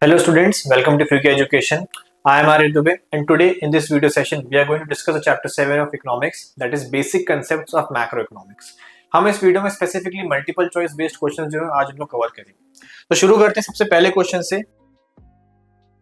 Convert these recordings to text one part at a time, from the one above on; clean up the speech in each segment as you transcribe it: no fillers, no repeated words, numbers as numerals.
Hello students, welcome to Freaky Education. I am Arya Dubey and today in this video session we are going to discuss the chapter 7 of economics, that is basic concepts of macroeconomics. हम इस video में specifically multiple choice based question जो है आज उनको cover करेंगे। तो शुरू करते हैं सबसे पहले क्वेश्चन से।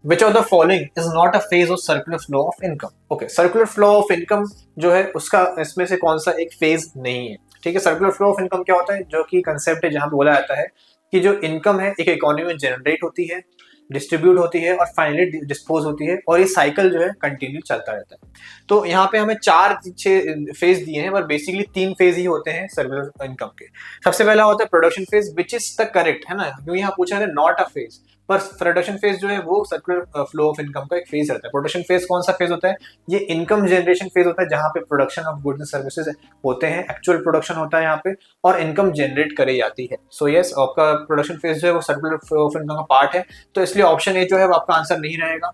Which of the following is not a phase of circular flow of income? Okay, circular flow of income जो है उसका इसमें से कौन सा एक फेज नहीं है। ठीक है, सर्कुलर फ्लो ऑफ इनकम क्या होता है, जो कि कंसेप्ट है जहां पे बोला जाता है कि जो इनकम है एक इकोनॉमी में जनरेट होती है, डिस्ट्रीब्यूट होती है और फाइनली डिस्पोज होती है और ये साइकिल जो है कंटिन्यू चलता रहता है। तो यहाँ पे हमें 4-6 फेज दिए हैं, पर बेसिकली 3 फेज ही होते हैं सर्कुलर इनकम के। सबसे पहला होता है production phase, which is the correct है ना, क्योंकि यहाँ पूछा है नॉट अ फेज, पर प्रोडक्शन फेज जो है वो सर्कुलर फ्लो ऑफ इनकम का एक फेज रहता है। प्रोडक्शन फेज कौन सा फेज होता है, ये इनकम जनरेशन फेज होता है जहां पे production of goods and services होते हैं, एक्चुअल प्रोडक्शन होता है यहाँ पे और इनकम जनरेट करी जाती है। सो यस, आपका प्रोडक्शन फेज जो है वो सर्कुलर फ्लो ऑफ इनकम का पार्ट है, तो इसलिए ऑप्शन ए जो है वो आपका आंसर नहीं रहेगा।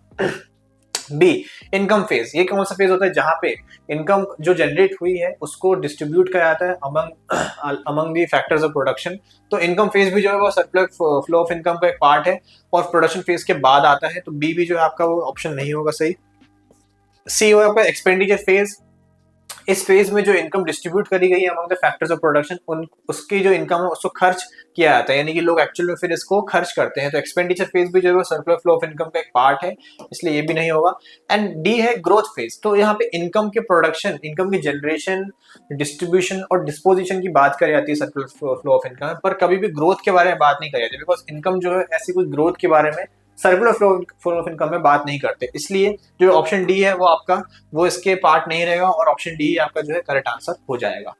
बी, इनकम फेज, ये कौन सा फेज होता है जहां पे इनकम जो जनरेट हुई है उसको डिस्ट्रीब्यूट किया जाता है among the factors of production. तो इनकम फेज भी जो है वो सर्कुलर फ्लो ऑफ इनकम का एक पार्ट है और प्रोडक्शन फेज के बाद आता है, तो बी भी जो है आपका वो ऑप्शन नहीं होगा सही। सी होगा आपका एक्सपेंडिचर फेज। इस फेज में जो इनकम डिस्ट्रीब्यूट करी गई है among the factors of production, उसकी जो इनकम है उसको खर्च किया जाता है, यानी कि लोग एक्चुअल में फिर इसको खर्च करते हैं। तो एक्सपेंडिचर फेज भी जो है सर्कुलर फ्लो ऑफ इनकम का एक पार्ट है, इसलिए ये भी नहीं होगा। एंड डी है ग्रोथ फेज। तो यहाँ पे इनकम के प्रोडक्शन, इनकम की जनरेशन, डिस्ट्रीब्यूशन और डिस्पोजिशन की बात करी जाती है सर्कुलर फ्लो ऑफ इनकम, पर कभी भी ग्रोथ के बारे में बात नहीं करी जाती, बिकॉज इनकम जो है ऐसी कुछ ग्रोथ के बारे में सर्कुलर फ्लो ऑफ इनकम में बात नहीं करते। इसलिए जो ऑप्शन डी है वो आपका वो इसके पार्ट नहीं रहेगा और ऑप्शन डी आपका जो है करेक्ट आंसर हो जाएगा।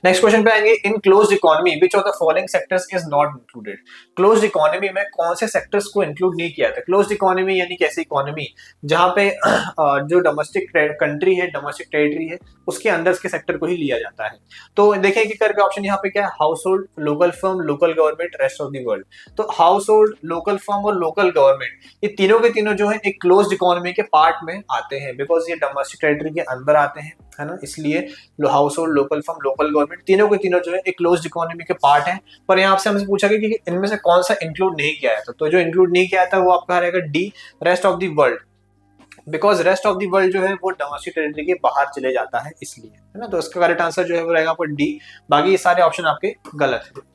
नेक्स्ट क्वेश्चन पे आएंगे, इन closed economy which of the following sectors is not included. Closed economy में कौन से सेक्टर्स को इंक्लूड नहीं किया था। क्लोज्ड इकोनॉमी यानी कैसी इकोनॉमी जहां पे जो डोमेस्टिक कंट्री है, डोमेस्टिक टेरिटरी है, उसके अंदर के सेक्टर को ही लिया जाता है। तो देखें कि करके ऑप्शन यहाँ पे क्या है, house hold, local firm, local government, rest of the world. तो हाउस होल्ड, लोकल फर्म और लोकल गवर्नमेंट, ये तीनों के तीनों जो है एक क्लोज्ड इकोनॉमी के पार्ट में आते हैं, बिकॉज ये डोमेस्टिक टेरिटरी के अंदर आते हैं, है ना, इसलिए house hold, local firm, local government तीनों के तीनों जो है एक क्लोज्ड इकोनॉमी के पार्ट हैं। पर यहाँ आपसे हमसे पूछा गया कि इनमें से कौन सा इंक्लूड नहीं किया जाता, तो जो इंक्लूड नहीं किया जाता वो आपका रहेगा D, rest of the world, because rest of the world जो है वो डोमेस्टिक टेरिटरी के बाहर चले जाता है, इसलिए, है ना। तो इसका करेक्ट आंसर जो है वो रहेगा आपको डी, बाकी ये सारे ऑप्शन आपके गलत है।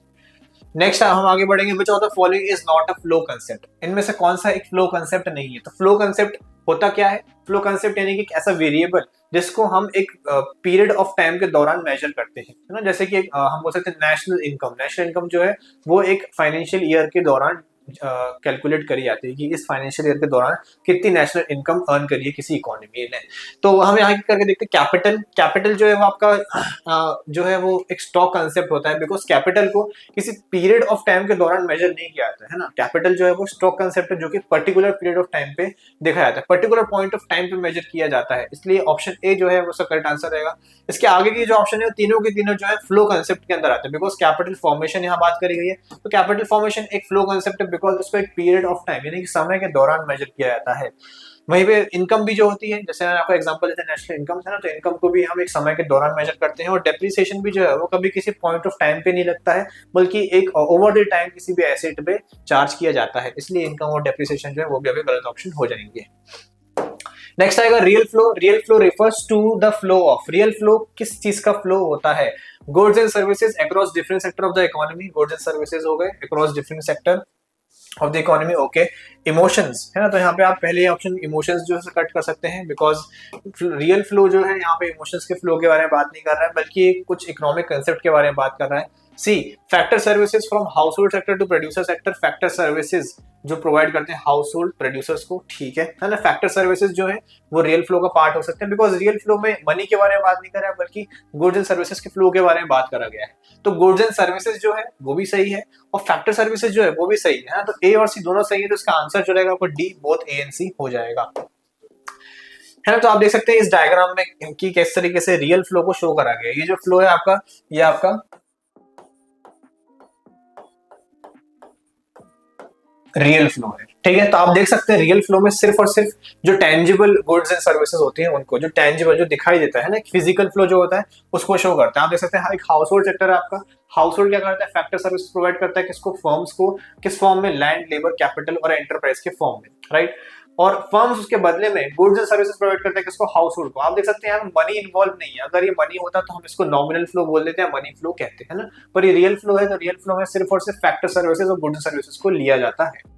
नेक्स्ट हम आगे बढ़ेंगे, which of the following is not a flow concept. इनमें से कौन सा एक फ्लो कंसेप्ट नहीं है। तो फ्लो कंसेप्ट होता क्या है, फ्लो कंसेप्ट यानी कि ऐसा वेरिएबल जिसको हम एक पीरियड ऑफ टाइम के दौरान मेजर करते हैं, है ना। जैसे कि हम बोल सकते हैं नेशनल इनकम। नेशनल इनकम जो है वो एक फाइनेंशियल ईयर के दौरान कैलकुलेट करी जाती है कि इस फाइनेंशियल ईयर के दौरान कितनी नेशनल इनकम अर्न करी है किसी इकोनॉमी ने। तो हम यहाँ करके देखते हैं कैपिटल। कैपिटल जो है वो आपका जो है वो एक स्टॉक कंसेप्ट होता है, बिकॉज कैपिटल को किसी पीरियड ऑफ टाइम के दौरान मेजर नहीं किया जाता है ना। कैपिटल जो है वो स्टॉक कंसेप्ट है जो कि पर्टिकुलर पीरियड ऑफ टाइम पे देखा जाता है, पर्टिकुलर पॉइंट ऑफ टाइम पे मेजर किया जाता है, इसलिए ऑप्शन ए जो है वो उसका करेक्ट आंसर रहेगा। इसके आगे की जो ऑप्शन है तीनों के तीनों जो है फ्लो कंसेप्ट के अंदर आते हैं, बिकॉज कैपिटल फॉर्मेशन यहाँ बात करी गई है, तो कैपिटल फॉर्मेशन एक फ्लो कंसेप्ट है, बिकॉज उसको एक पीरियड ऑफ टाइम यानी कि समय के दौरान मेजर किया जाता है। वहीं पे इनकम भी जो होती है, जैसे मैंने आपको एग्जांपल देते हैं नेशनल इनकम है ना, तो इनकम को भी हम एक समय के दौरान मेजर करते हैं। और डेप्रिसिएशन भी जो है वो कभी किसी पॉइंट ऑफ टाइम पे नहीं लगता है, बल्कि एक ओवर द टाइम किसी भी एसेट पे चार्ज किया जाता है, इसलिए इनकम और डेप्रिसिएशन जो है वो भी अभी गलत ऑप्शन हो जाएंगे। नेक्स्ट आएगा real flow. Real flow refers to the flow of, real flow किस चीज का फ्लो होता है, goods and services across different sector of the economy. Goods and services हो गए across different sector of the economy. Okay, emotions है ना, तो यहाँ पे आप पहले ऑप्शन इमोशंस जो है कट कर सकते हैं, बिकॉज रियल फ्लो जो है यहाँ पे इमोशंस के फ्लो के बारे में बात नहीं कर रहा है, बल्कि कुछ इकोनॉमिक कंसेप्ट के बारे में बात कर रहा है। C, factor services from household sector to producer sector. Factor services जो प्रोवाइड करते हैं हाउस होल्ड प्रोड्यूसर्स को, ठीक है ना। फैक्टर सर्विसेज जो है वो रियल फ्लो का पार्ट हो सकते हैं, बिकॉज रियल फ्लो में मनी के बारे में बात नहीं कर रहा है, बल्कि गुड्स एंड सर्विसेज के फ्लो के बारे में बात करा गया है। तो गुड्स एंड सर्विसेज जो है वो भी सही है और फैक्टर सर्विसेज जो है वो भी सही है, तो ए और सी दोनों सही है, तो इसका आंसर जो रहेगा आपको डी, बोथ ए एंड सी हो जाएगा, है ना। तो आप देख सकते हैं इस डायग्राम में कि किस तरीके से रियल फ्लो को शो करा गया है। ये जो फ्लो है आपका, ये आपका रियल फ्लो है। ठीक है, तो आप देख सकते हैं रियल फ्लो में सिर्फ और सिर्फ जो टेंजिबल गुड्स एंड सर्विसेज होती हैं उनको, जो टेंजिबल जो दिखाई देता है ना, फिजिकल फ्लो जो होता है उसको शो करता है। आप देख सकते हैं एक हाउस होल्ड सेक्टर है आपका, हाउस होल्ड क्या करता है, फैक्टर सर्विस प्रोवाइड करता है किसको, फर्म्स को, किस फॉर्म में, लैंड, लेबर, कैपिटल और एंटरप्राइज के फॉर्म में, राइट। और फर्म्स उसके बदले में गुड्स एंड सर्विसेज प्रोवाइड करते हैं किसको, हाउस होल्ड को। आप देख सकते हैं यहाँ मनी इन्वॉल्व नहीं है, अगर ये मनी होता तो हम इसको नॉमिनल फ्लो बोल देते हैं, मनी फ्लो कहते हैं ना, पर ये रियल फ्लो है, तो रियल फ्लो में सिर्फ और सिर्फ फैक्टर सर्विसेज और गुड्स सर्विसेज को लिया जाता है।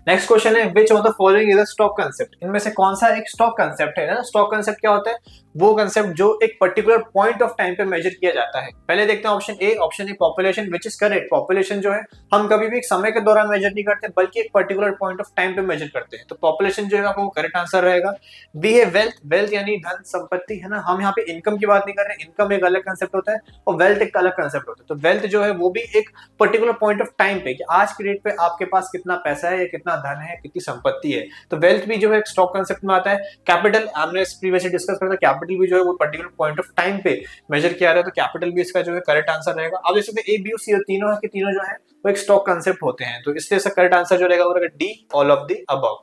नेक्स्ट क्वेश्चन है which of the following is a stock concept, इनमें से कौन सा एक स्टॉक कंसेप्ट है ना। स्टॉक कंसेप्ट क्या होता है, वो कंसेप्ट जो एक पर्टिकुलर पॉइंट ऑफ टाइम पे मेजर किया जाता है। पहले देखते हैं option A, option A population, which is correct. Population जो है हम कभी भी एक समय के दौरान मेजर नहीं करते बल्कि एक पर्टिकुलर पॉइंट ऑफ टाइम पे मेजर करते हैं, तो पॉपुलेशन जो है आपको करेक्ट आंसर रहेगा। बी है वेल्थ, वेल्थ यानी धन संपत्ति है ना, हम यहाँ पे इनकम की बात नहीं कर रहे, इनकम एक अलग कंसेप्ट होता है और वेल्थ एक अलग कंसेप्ट होता है। तो वेल्थ जो है वो भी एक पर्टिकुलर पॉइंट ऑफ टाइम पे कि आज की डेट पे आपके पास कितना पैसा है या कितना धन है, कितनी संपत्ति है, तो वेल्थ भी जो है स्टॉक कंसेप्ट में आता है। कैपिटल हमने प्रीवियसली डिस्कस करा था, कैपिटल भी जो है वो पर्टिकुलर पॉइंट ऑफ टाइम पे मेजर किया रहा है, तो कैपिटल भी इसका जो है करेक्ट आंसर रहेगा। अब जैसे ए बी सी तीनों है कि तीनों जो है वो एक स्टॉक कंसेप्ट होते हैं, तो इसलिए इसका करेक्ट आंसर जो रहेगा वो रहेगा D, all of the above.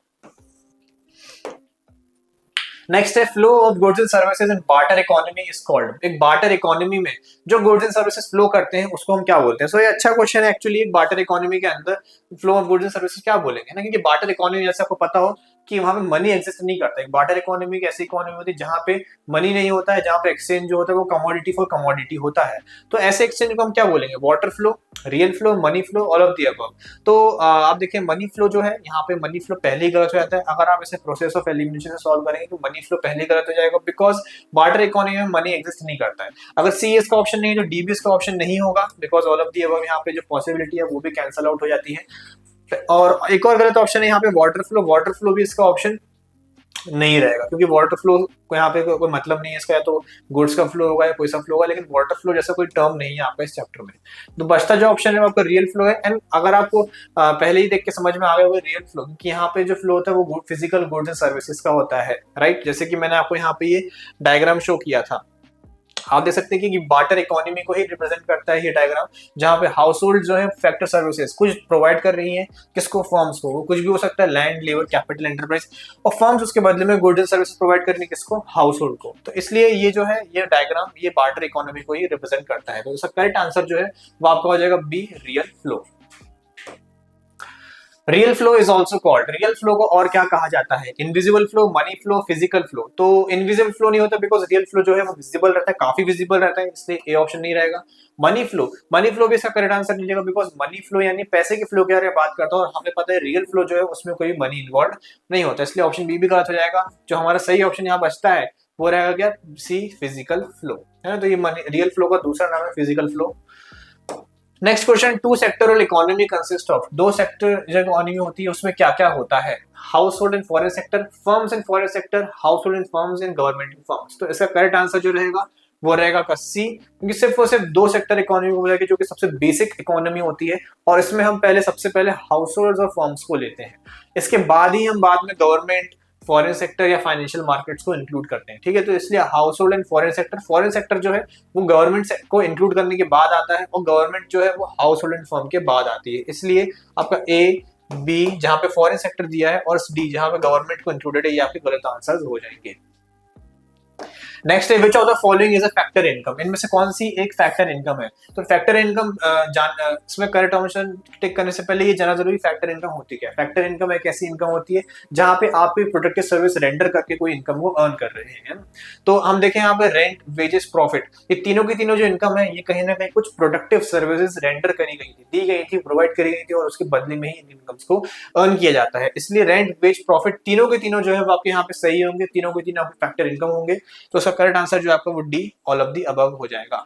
Next है flow of goods and services in barter economy is called. एक बार्टर इकोनॉमी में जो गुड्स एंड सर्विसेज फ्लो करते हैं उसको हम क्या बोलते हैं। सो ये अच्छा क्वेश्चन है एक्चुअली, एक बार्टर इकोनॉमी के अंदर flow of goods and services क्या बोलेंगे ना, क्योंकि बार्टर इकोनॉमी जैसे आपको पता हो कि वहां पे मनी एग्जिस्ट नहीं करता। एक बार्टर इकोनॉमी एक ऐसी इकोनॉमी होती है जहां पे मनी नहीं होता है, जहां पे एक्सचेंज जो होता है वो कमोडिटी फॉर कमोडिटी होता है। तो ऐसे एक्सचेंज को हम क्या बोलेंगे, water flow, real flow, money flow, all of the above. तो आप देखिए मनी फ्लो जो है यहाँ पे मनी फ्लो पहले ही गलत हो जाता है, अगर आप इसे प्रोसेस ऑफ एलिमिनेशन से सॉल्व करेंगे तो मनी फ्लो पहले ही गलत हो जाएगा, बिकॉज बार्टर इकोनॉमी में मनी एग्जिस्ट नहीं करता है। अगर सी इसका ऑप्शन नहीं है तो डी भी इसका ऑप्शन नहीं होगा, because all of the above यहाँ पे जो पॉसिबिलिटी है वो भी कैंसल आउट हो जाती है। और एक और गलत ऑप्शन है यहाँ पे वाटर फ्लो, वाटर फ्लो भी इसका ऑप्शन नहीं रहेगा, क्योंकि वाटर फ्लो को यहाँ पे कोई मतलब नहीं है इसका, या तो गुड्स का फ्लो होगा या कोई सा फ्लो होगा, लेकिन वाटर फ्लो जैसा कोई टर्म नहीं है आपका इस चैप्टर में। तो बचता जो ऑप्शन है वो आपका रियल फ्लो है। एंड अगर आपको पहले ही देख के समझ में आ गया होगा रियल फ्लो, क्योंकि यहाँ पे जो फ्लो होता है वो फिजिकल गुड्स एंड सर्विसेज का होता है, राइट। जैसे कि मैंने आपको यहाँ पे ये डायग्राम शो किया था, आप देख सकते हैं कि बार्टर इकोनॉमी को ही रिप्रेजेंट करता है ये डायग्राम, जहां पे हाउस होल्ड जो है फैक्टर सर्विसेज कुछ प्रोवाइड कर रही है किसको, फर्म्स को, वो कुछ भी हो सकता है, लैंड, लेबर, कैपिटल, एंटरप्राइज, और फर्म्स उसके बदले में गुड्स एंड सर्विसेज प्रोवाइड कर रही है किसको, हाउस होल्ड को। तो इसलिए ये जो है ये डायग्राम ये बार्टर इकोनॉमी को ही रिप्रेजेंट करता है। तो इसका करेक्ट आंसर जो है वो आपका हो जाएगा B, real flow. Real flow is also called, real flow को और क्या कहा जाता है, invisible flow, money flow, physical flow. तो इनविजिबल फ्लो नहीं होता बिकॉज रियल फ्लो जो है वो विजिबल रहता है, काफी विजिबल रहता है, इसलिए ए ऑप्शन नहीं रहेगा। मनी फ्लो, मनी फ्लो भी इसका करेक्ट आंसर नहीं रहेगा, बिकॉज मनी फ्लो यानी पैसे के फ्लो के बारे में बात करता है और हमें पता है रियल फ्लो जो है उसमें कोई मनी इन्वॉल्व नहीं होता, इसलिए ऑप्शन बी भी गलत हो जाएगा। जो हमारा सही ऑप्शन यहाँ बचता है वो रहेगा क्या, सी, फिजिकल फ्लो, है ना। तो ये रियल फ्लो का दूसरा नाम है physical flow. Next question, two sectoral economy consist of, दो सेक्टर जो इकोनॉमी होती है उसमें क्या क्या होता है, household and foreign sector, firms and foreign sector, household and firms and government firms. तो इसका करेक्ट आंसर जो रहेगा वो रहेगा का सी, क्योंकि सिर्फ और सिर्फ दो सेक्टर इकोनॉमी को बोलेगा जो कि सबसे बेसिक इकोनॉमी होती है, और इसमें हम सबसे पहले हाउस होल्ड और फर्म्स को लेते हैं, इसके बाद ही हम बाद में गवर्नमेंट, फॉरेन सेक्टर या फाइनेंशियल मार्केट्स को इंक्लूड करते हैं, ठीक है। तो इसलिए house hold and foreign sector जो है वो गवर्नमेंट को इंक्लूड करने के बाद आता है, और गवर्नमेंट जो है वो हाउस होल्ड एंड फर्म के बाद आती है। इसलिए आपका ए, बी जहां पे फॉरेन सेक्टर दिया है और डी जहां पे गवर्नमेंट को इंक्लूडेड है, ये आपके गलत आंसर हो जाएंगे। नेक्स्ट है which of the following is a factor income, इनमें से कौन सी एक फैक्टर इनकम है। तो फैक्टर इनकम इसमें करेक्ट ऑप्शन टिक करने से पहले ये जानना जरूरी, फैक्टर इनकम होती क्या है। फैक्टर इनकम एक ऐसी इनकम होती है जहां पे आप कोई प्रोडक्टिव सर्विस रेंडर करके कोई इनकम को अर्न कर रहे हैं, तो हम देखें यहाँ पे रेंट, वेजेस, प्रॉफिट, ये तीनों की तीनों जो इनकम है ये कहीं ना कहीं कुछ प्रोडक्टिव सर्विसेज रेंडर करी गई थी, दी गई थी, प्रोवाइड करी गई थी, और उसके बदले में ही इन इनकम्स को अर्न किया जाता है। इसलिए रेंट, वेज, प्रॉफिट तीनों के तीनों जो है वो आपके यहाँ पे सही होंगे, तीनों के तीनों फैक्टर इनकम होंगे। तो करेक्ट आंसर जो आपका वो D, all of the above हो जाएगा।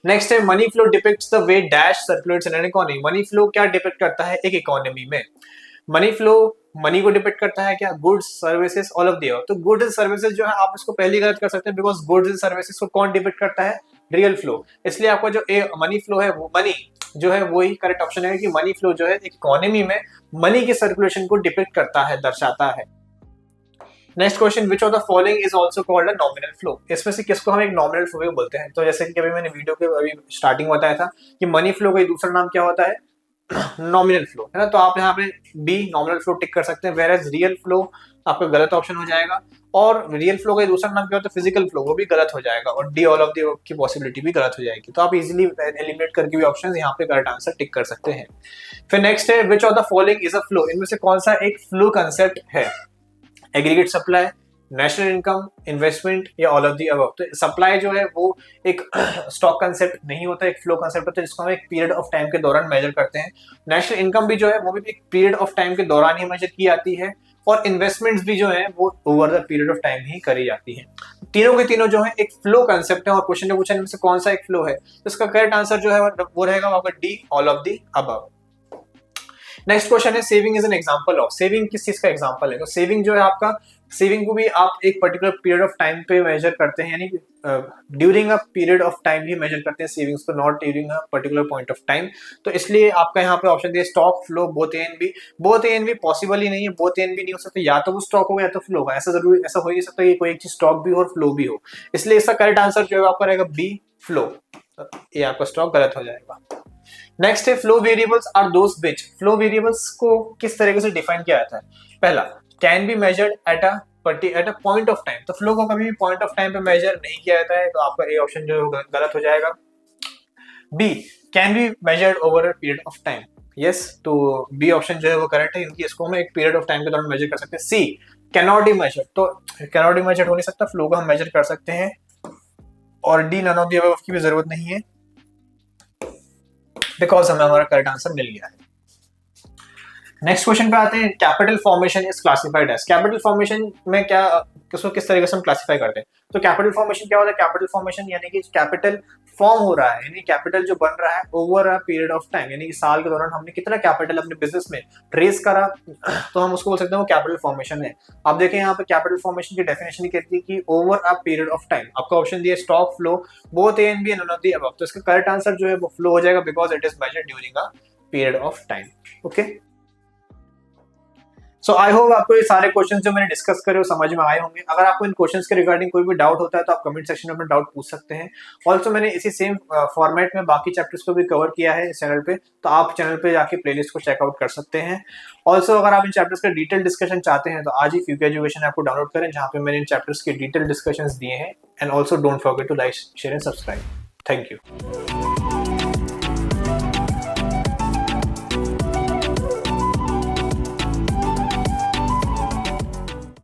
नेक्स्ट है money flow depicts the way dash circulates in an economy. Money flow क्या डिपिक्ट करता है एक इकोनॉमी में, मनी फ्लो मनी को डिपेंड करता है क्या, goods, services, all of the above. तो गुड्स एंड सर्विसेज जो है आप इसको पहली गलत कर सकते हैं, बिकॉज गुड्स एंड सर्विसेज को कौन डिपेंड करता है, रियल फ्लो। इसलिए आपका जो ए मनी फ्लो है वो मनी जो है वही करेक्ट ऑप्शन है, कि मनी फ्लो जो है इकोनॉमी में मनी की सर्कुलेशन को डिपेक्ट करता है, दर्शाता है। Next question, which of the following is also called a nominal flow, इसमें से किसको हम एक नॉमिनल फ्लो भी बोलते हैं। तो जैसे कि अभी मैंने वीडियो के अभी स्टार्टिंग बताया था कि मनी फ्लो का दूसरा नाम क्या होता है, नॉमिनल फ्लो है ना, तो आप यहाँ पे बी नॉमिनल फ्लो टिक कर सकते हैं, वेयर एज रियल फ्लो आपका गलत ऑप्शन हो जाएगा, और रियल फ्लो का दूसरा नाम क्या होता है फिजिकल फ्लो, वो भी गलत हो जाएगा, और डी ऑल ऑफ दी की पॉसिबिलिटी भी गलत हो जाएगी। तो आप इजीली एलिमिनेट करके भी ऑप्शंस यहाँ पे करेक्ट आंसर टिक कर सकते हैं। फिर नेक्स्ट है which of the following is a flow, इनमें से कौन सा एक फ्लो कंसेप्ट है? Aggregate supply, national income, investment या ऑल ऑफ दी अबव। तो सप्लाई जो है वो एक स्टॉक कंसेप्ट नहीं होता, एक फ्लो कंसेप्ट होता है जिसको हम एक पीरियड ऑफ टाइम के दौरान मेजर करते हैं। नेशनल इनकम भी जो है वो भी एक पीरियड ऑफ टाइम के दौरान ही मेजर की जाती है, और इन्वेस्टमेंट्स भी जो है वो over the period of time ही करी जाती है। तीनों के तीनों जो है एक फ्लो कंसेप्ट है, और क्वेश्चन ने पूछा इनमें से कौन सा एक फ्लो है, तो इसका करेक्ट आंसर जो है वो रहेगा आपका D all of the above. Next question है saving is an example of, saving किस चीज का एग्जांपल है? तो सेविंग जो है आपका, सेविंग को भी आप एक पर्टिकुलर पीरियड ऑफ टाइम पे मेजर करते हैं, यानी during a period of time ही मेजर करते हैं सेविंग्स को, not during a particular point of time. तो इसलिए आपका यहाँ पे ऑप्शन दिया stock flow both A and B. Both A and B possible ही नहीं है, बोथ ए एंड बी नहीं हो सकता, या तो वो स्टॉक होगा या तो फ्लो होगा, ऐसा जरूरी ऐसा हो ही नहीं सकता कि कोई एक चीज स्टॉक भी हो और फ्लो भी हो। इसलिए इसका करेक्ट आंसर जो है आपका रहेगा बी फ्लो, ये आपका स्टॉक गलत हो जाएगा। नेक्स्ट है flow variables are those which, flow variables को किस तरीके से डिफाइन किया जाता है? पहला, can be measured at a point of time, तो फ्लो को कभी भी पॉइंट ऑफ टाइम पे मेजर नहीं किया जाता है, तो आपका ए ऑप्शन जो है गलत हो जाएगा। B, can be measured over a period of time, yes, तो बी ऑप्शन जो है वो करेक्ट है, क्योंकि इसको हम एक पीरियड ऑफ टाइम के दौरान मेजर कर सकते हैं। सी, कैनॉट बी मेजर्ड, तो कैनॉट बी मेजर्ड हो नहीं सकता, फ्लो को हम मेजर कर सकते हैं, और D none of the above की भी जरूरत नहीं है, बिकॉज हमें हमारा करेक्ट आंसर मिल गया है। नेक्स्ट क्वेश्चन पे आते हैं, capital formation is classified as, capital formation में क्या किसको किस तरीके से हम क्लासिफाई करते हैं? तो कैपिटल फॉर्मेशन क्या होता है? कैपिटल फॉर्मेशन यानी कि कैपिटल फॉर्म हो रहा है, यानी कैपिटल जो बन रहा है over a period of time, यानी कि साल के दौरान हमने कितना कैपिटल अपने बिजनेस में रेज करा, तो हम उसको बोल सकते हैं वो कैपिटल फॉर्मेशन है। आप देखें यहाँ पे कैपिटल फॉर्मेशन की डेफिनेशन कहती है कि over a period of time. आपका ऑप्शन दिया stock flow both A and B and none of the above, तो इसका करेक्ट आंसर जो है वो फ्लो हो जाएगा, because it is measured during a period of time. Okay, so I hope आपको ये सारे क्वेश्चंस जो मैंने डिस्कस करे वो समझ में आए होंगे। अगर आपको इन क्वेश्चंस के रिगार्डिंग कोई भी डाउट होता है तो आप कमेंट सेक्शन में अपना डाउट पूछ सकते हैं। ऑल्सो मैंने इसी सेम फॉर्मेट में बाकी चैप्टर्स को भी कवर किया है इस चैनल पे, तो आप चैनल पे जाके प्लेलिस्ट को चेकआउट कर सकते हैं। ऑल्सो अगर आप इन चैप्टर्स का डिटेल डिस्कशन चाहते हैं तो आज ही फ्यूके एजुकेशन ऐप को डाउनलोड करें, जहाँ पे मैंने इन चैप्टर्स के डिटेल डिस्कशंस दिए हैं। And also don't forget to like share and subscribe. Thank you.